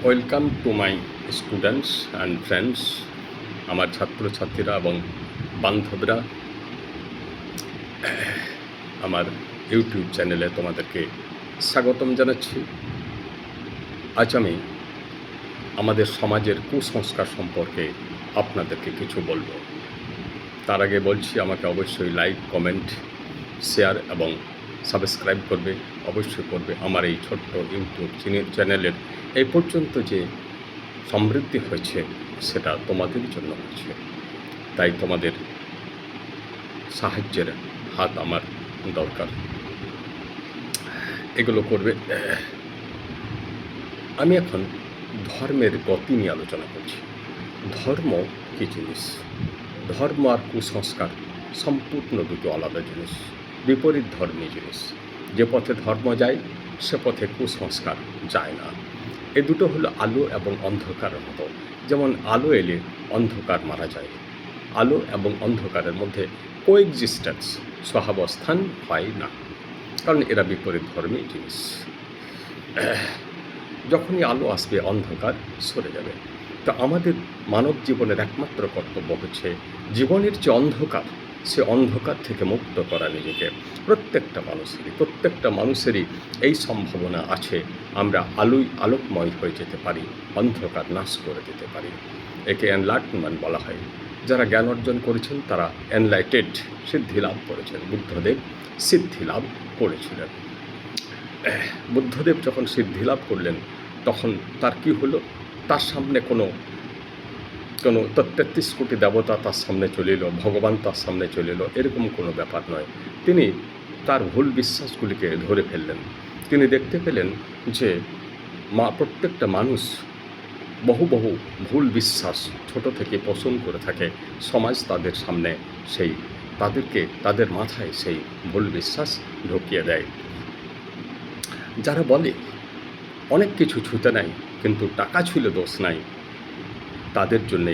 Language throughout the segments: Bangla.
Welcome to my students and friends. আমার ছাত্রছাত্রীরা এবং বান্ধবীরা আমার ইউটিউব চ্যানেলে তোমাদেরকে স্বাগতম জানাচ্ছি। আজ আমি আমাদের সমাজের কুসংস্কার সম্পর্কে আপনাদেরকে কিছু বলবো। তার আগে বলছি, আমাকে অবশ্যই লাইক, কমেন্ট, শেয়ার এবং সাবস্ক্রাইব করবে, অবশ্যই করবে। আমার এই ছোট্ট ইউটিউব চ্যানেলের এই পর্যন্ত যে সমৃদ্ধি হয়েছে সেটা তোমাদের জন্য হচ্ছে, তাই তোমাদের সাহায্যের হাত আমার দরকার। এগুলো করবে। আমি এখন ধর্মের গতি নিয়ে আলোচনা করছি। ধর্ম কী জিনিস? ধর্ম আর কুসংস্কার সম্পূর্ণ দুটো আলাদা জিনিস, বিপরীত ধর্মী জিনিস। যে পথে ধর্ম যায় সে পথে কুসংস্কার যায় না। এ দুটো হলো আলো এবং অন্ধকারের মতো। যেমন আলো এলে অন্ধকার মারা যায়, আলো এবং অন্ধকারের মধ্যে কোএক্সিস্টেন্স, সহাবস্থান হয় না, কারণ এরা বিপরীত ধর্মী জিনিস। যখনই আলো আসবে অন্ধকার সরে যাবে। তো আমাদের মানব জীবনের একমাত্র কর্তব্য হচ্ছে জীবনের যে অন্ধকার, সে অন্ধকার থেকে মুক্ত করা নিজেকে। প্রত্যেকটা মানুষেরই এই সম্ভাবনা আছে, আমরা আলোকময় হয়ে যেতে পারি, অন্ধকার নাশ করে দিতে পারি। একে এনলাইটমেন্ট বলা হয়। যারা জ্ঞান অর্জন করেছেন তারা এনলাইটেড, সিদ্ধি লাভ করেছেন। বুদ্ধদেব সিদ্ধি লাভ করেছিলেন। বুদ্ধদেব যখন সিদ্ধি লাভ করলেন তখন তার কি হলো? তার সামনে কোনো 33 কোটি দেবতা তার সামনে চলে এলো, ভগবান তার সামনে চলে এলো, এরকম কোনো ব্যাপার নয়। তিনি তার ভুল বিশ্বাসগুলিকে ধরে ফেললেন। তিনি দেখতে পেলেন যে প্রত্যেকটা মানুষ বহু ভুল বিশ্বাস ছোট থেকে পোষণ করে থাকে। সমাজ তাদের সামনে তাদের মাথায় সেই ভুল বিশ্বাস ঢুকিয়ে দেয়। যারা বলে অনেক কিছু ছুতে নাই, কিন্তু টাকা ছুলে দোষ নাই, তাদের জন্যে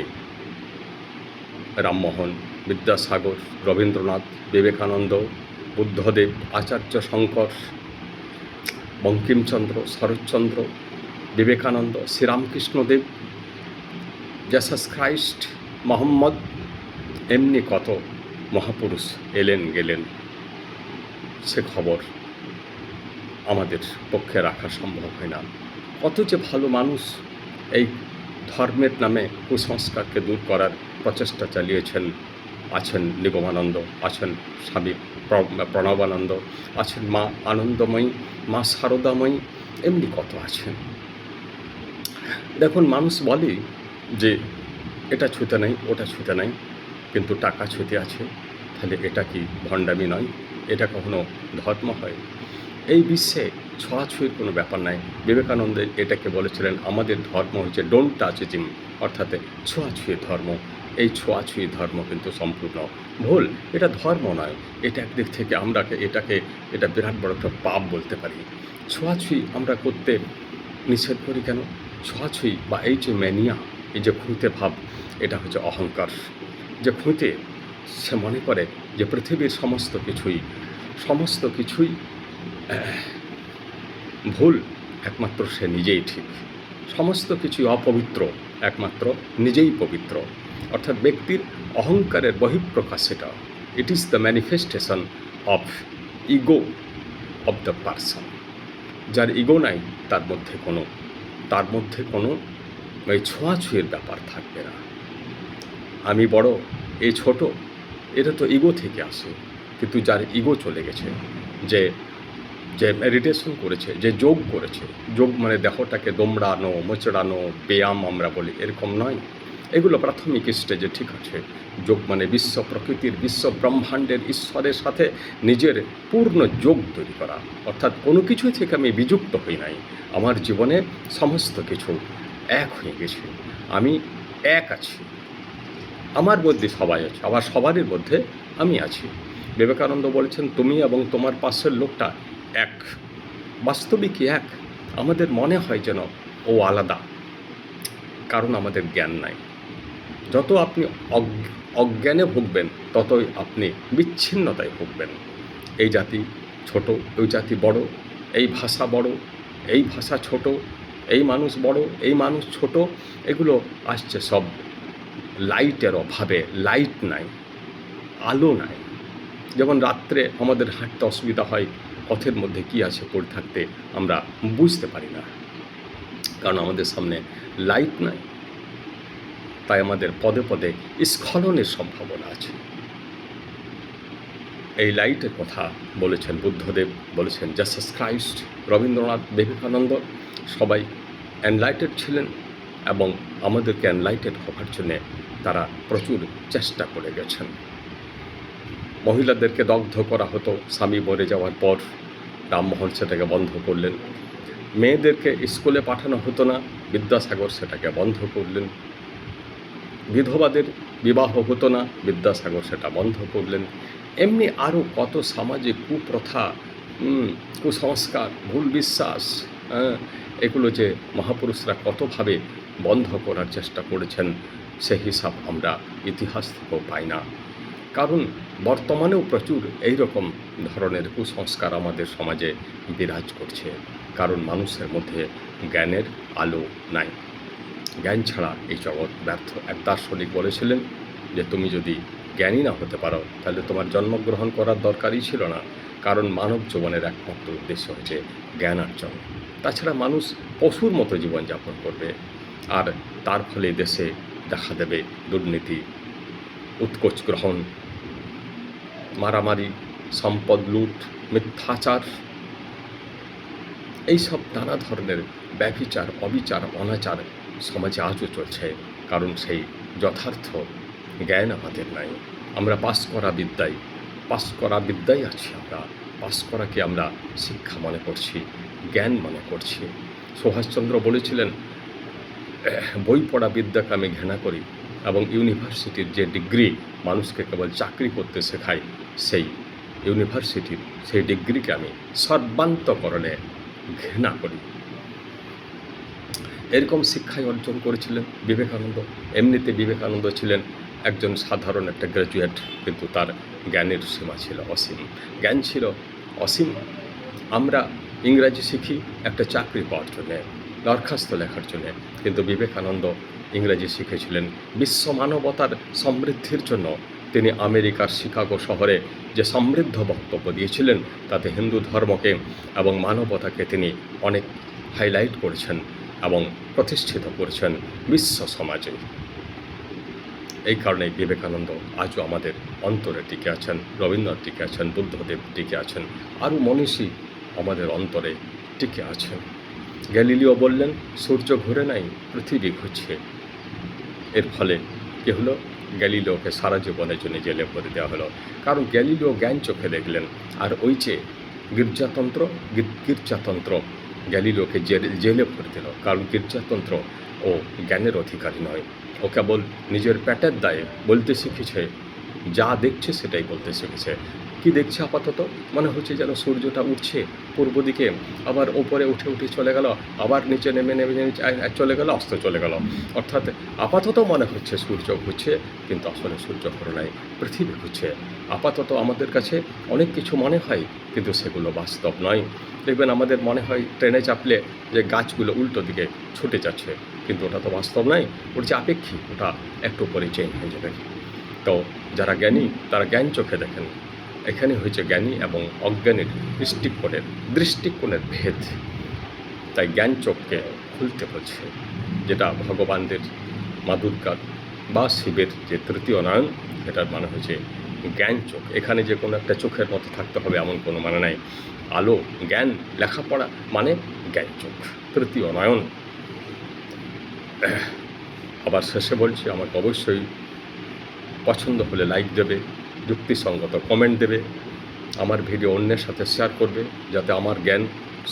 রামমোহন, বিদ্যাসাগর, রবীন্দ্রনাথ, বিবেকানন্দ, বুদ্ধদেব, আচার্য শঙ্কর, বঙ্কিমচন্দ্র, শরৎচন্দ্র, বিবেকানন্দ, শ্রীরামকৃষ্ণদেব, জেসাস খ্রাইস্ট, মোহাম্মদ, এমনি কত মহাপুরুষ এলেন গেলেন, সে খবর আমাদের পক্ষে রাখা সম্ভব হয় না। কত যে ভালো মানুষ এই ধর্মের নামে কুসংস্কারকে দূর করার প্রচেষ্টা চালিয়েছেন। আছেন নিগমানন্দ, আছেন স্বামী প্রণবানন্দ, আছেন মা আনন্দময়ী, মা শারদাময়ী, এমনি কত আছেন। দেখুন, মানুষ বলে যে এটা ছুতে নাই, ওটা ছুতে নাই, কিন্তু টাকা ছুতে আছে। তাহলে এটা কি ভণ্ডামি নয়? এটা কখনো ধর্ম হয়? এই বিশ্বে ছোঁয়াছুঁয়ির কোনো ব্যাপার নাই। বিবেকানন্দ এটাকে বলেছিলেন, আমাদের ধর্ম হচ্ছে ডোন্ট টাচিজম, অর্থাৎ ছোঁয়াছুঁয়ির ধর্ম। এই ছোঁয়াছুঁয়ি ধর্ম কিন্তু সম্পূর্ণ ভুল। এটা ধর্ম নয়। এটা একদিক থেকে এটা বিরাট বড় একটা পাপ বলতে পারি। ছোঁয়াছুঁয়ি আমরা করতে নিষেধ করি কেন? ছোঁয়াছুঁয়ি বা এই যে ম্যানিয়া, এই যে খুঁতে ভাব, এটা হচ্ছে অহংকার। যে খুঁতে, সে মনে করে যে পৃথিবীর সমস্ত কিছুই ভুল, একমাত্র সে নিজেই ঠিক। সমস্ত কিছুই অপবিত্র, একমাত্র নিজেই পবিত্র। অর্থাৎ ব্যক্তির অহংকারের বহিঃপ্রকাশ এটা। It is the manifestation of ego of the person. যার ইগো নাই তার মধ্যে কোনো ওই ছোঁয়াছুঁয়ের ব্যাপার থাকবে না। আমি বড়, এ ছোট, এটা তো ইগো থেকে আসে। কিন্তু যার ইগো চলে গেছে, যে মেডিটেশন করেছে, যে যোগ করেছে, যোগ মানে দেহটাকে দোমড়ানো, মোচড়ানো, ব্যায়াম আমরা বলি, এরকম নয়। এগুলো প্রাথমিক স্টেজে ঠিক আছে। যোগ মানে বিশ্ব প্রকৃতির, বিশ্ব ব্রহ্মাণ্ডের ঈশ্বরের সাথে নিজের পূর্ণ যোগ তৈরি করা। অর্থাৎ কোনো কিছু থেকে আমি বিযুক্ত হই নাই। আমার জীবনে সমস্ত কিছু এক হয়ে গেছে। আমি এক আছি। আমার মধ্যে সবাই আছে, আবার সবারই মধ্যে আমি আছি। বিবেকানন্দ বলেছেন, তুমি এবং তোমার পাশের লোকটা এক। বাস্তবিকই এক। আমাদের মনে হয় যেন ও আলাদা, কারণ আমাদের জ্ঞান নাই। যত আপনি অজ্ঞানে ভুগবেন, ততই আপনি বিচ্ছিন্নতায় ভুগবেন। এই জাতি ছোট, ওই জাতি বড়, এই ভাষা বড়, এই ভাষা ছোট, এই মানুষ বড়, এই মানুষ ছোট, এগুলো আসছে সব লাইটের অভাবে। লাইট নাই, আলো নাই। যেমন রাত্রে আমাদের হাঁটতে অসুবিধা হয়, পথের মধ্যে কি আছে পড়ে থাকতে আমরা বুঝতে পারি না, কারণ আমাদের সামনে লাইট নাই। তাই আমাদের পদে পদে স্খলনের সম্ভাবনা আছে। এই লাইটের কথা বলেছেন বুদ্ধদেব, বলেছেন জিসাস ক্রাইস্ট, রবীন্দ্রনাথ, বিবেকানন্দ, সবাই এনলাইটেড ছিলেন এবং আমাদেরকে এনলাইটেড হওয়ার জন্যে তারা প্রচুর চেষ্টা করে গেছেন। মহিলাদেরকে দগ্ধ করা হতো স্বামী মরে যাওয়ার পর, রামমোহন সেটাকে বন্ধ করলেন। মেয়েদেরকে স্কুলে পাঠানো হতো না, বিদ্যাসাগর সেটাকে বন্ধ করলেন। বিধবাদের বিবাহ হতো না, বিদ্যাসাগর সেটা বন্ধ করলেন। এমনি আরও কত সামাজিক কুপ্রথা, কুসংস্কার, ভুল বিশ্বাস, এগুলো যে মহাপুরুষরা কতভাবে বন্ধ করার চেষ্টা করেছেন, সে হিসাব আমরা ইতিহাস থেকেও পাই না। কারণ বর্তমানেও প্রচুর এই রকম ধরনের কুসংস্কার আমাদের সমাজে বিরাজ করছে, কারণ মানুষের মধ্যে জ্ঞানের আলো নাই। জ্ঞান ছাড়া এই জগৎ ব্যর্থ। এক দার্শনিক বলেছিলেন যে তুমি যদি জ্ঞানী না হতে পারো তাহলে তোমার জন্মগ্রহণ করার দরকারই ছিল না, কারণ মানব জীবনের একমাত্র উদ্দেশ্য হচ্ছে জ্ঞান অর্জন। তাছাড়া মানুষ পশুর মতো জীবনযাপন করবে, আর তার ফলে দেশে দেখা দেবে দুর্নীতি, উৎকোচ গ্রহণ, মারামারি, সম্পদ লুট, মিথ্যাচার, এইসব নানা ধরনের ব্যভিচার, অবিচার, অনাচার সমাজে আজও চলছে, কারণ সেই যথার্থ জ্ঞান আমাদের নাই। আমরা পাস করা বিদ্যায় আছি। আমরা পাস করাকে আমরা শিক্ষা মনে করছি, জ্ঞান মনে করছি। সুভাষচন্দ্র বলেছিলেন, বই পড়া বিদ্যাকে আমি ঘৃণা করি, এবং ইউনিভার্সিটির যে ডিগ্রি মানুষকে কেবল চাকরি করতে শেখায়, সেই ইউনিভার্সিটির সেই ডিগ্রিকে আমি সর্বান্তকরণে ঘৃণা করি। এরকম শিক্ষাই অর্জন করেছিলেন বিবেকানন্দ। এমনিতে বিবেকানন্দ ছিলেন একজন সাধারণ একটা গ্র্যাজুয়েট, কিন্তু তার জ্ঞানের সীমা ছিল অসীম, জ্ঞান ছিল অসীম। আমরা ইংরাজি শিখি একটা চাকরি পাওয়ার জন্যে, দরখাস্ত লেখার জন্যে, কিন্তু বিবেকানন্দ ইংরাজি শিখেছিলেন বিশ্ব মানবতার সমৃদ্ধির জন্য। তিনি আমেরিকার শিকাগো শহরে যে সমৃদ্ধ বক্তব্য দিয়েছিলেন, তাতে হিন্দু ধর্মকে এবং মানবতাকে তিনি অনেক হাইলাইট করেছেন এবং প্রতিষ্ঠিত করেছেন বিশ্ব সমাজে। এই কারণে বিবেকানন্দ আজও আমাদের অন্তরে টিকে আছেন, রবীন্দ্রনাথ টিকে আছেন, বুদ্ধদেব টিকে আছেন, আরও মনীষী আমাদের অন্তরে টিকে আছেন। গ্যালিলিও বললেন সূর্য ঘুরে নাই, পৃথিবী ঘুরছে। এর ফলে কী হলো, গ্যালিলিওকে সারা জীবনের জন্য জেলে ভরে দেওয়া হলো, কারণ গ্যালিলিও জ্ঞান চোখে দেখলেন। আর ওই যে গির্জাতন্ত্র গ্যালিলিওকে জেলে ভরে দিল, কারণ গির্জাতন্ত্র ও জ্ঞানের অধিকারী নয়। ও কেবল নিজের পেটের দায়ে বলতে শিখেছে, যা দেখছে সেটাই বলতে শিখেছে। কি দেখছে আপাতত? মনে হচ্ছে যেন সূর্যটা উঠছে পূর্ব দিকে, আবার ওপরে উঠে চলে গেল, আবার নিচে নেমে চলে গেল, অস্ত চলে গেল। অর্থাৎ আপাতত মনে হচ্ছে সূর্য ঘুরছে, কিন্তু আসলে সূর্য ঘোরে নাই, পৃথিবী ঘুরছে। আপাতত আমাদের কাছে অনেক কিছু মনে হয়, কিন্তু সেগুলো বাস্তব নয়। দেখবেন আমাদের মনে হয় ট্রেনে চাপলে যে গাছগুলো উল্টো দিকে ছুটে যাচ্ছে, কিন্তু ওটা তো বাস্তব নয়, ওর যে আপেক্ষিক, ওটা একটু পরে চেঞ্জ হয়ে যাবে। তো যারা জ্ঞানী তারা জ্ঞান চোখে দেখেন। এখানে হয়েছে জ্ঞানী এবং অজ্ঞানীর দৃষ্টিকোণের ভেদ। তাই জ্ঞান চোখকে খুলতে বলছে, যেটা ভগবানদের, মা দুর্গার বা শিবের যে তৃতীয় নয়ন, এটার মানে হচ্ছে জ্ঞান চোখ। এখানে যে কোনো একটা চোখের মতো থাকতে হবে এমন কোনো মানে নাই। আলো, জ্ঞান, লেখাপড়া মানে জ্ঞান চোখ, তৃতীয় নয়ন। আবার শেষে বলছি, আমাকে অবশ্যই পছন্দ হলে লাইক দেবে, যুক্তিসঙ্গত কমেন্ট দেবে, আমার ভিডিও অন্যের সাথে শেয়ার করবে, যাতে আমার জ্ঞান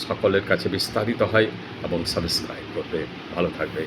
সকলের কাছে বিস্তারিত হয়, এবং সাবস্ক্রাইব করবে। ভালো থাকবে।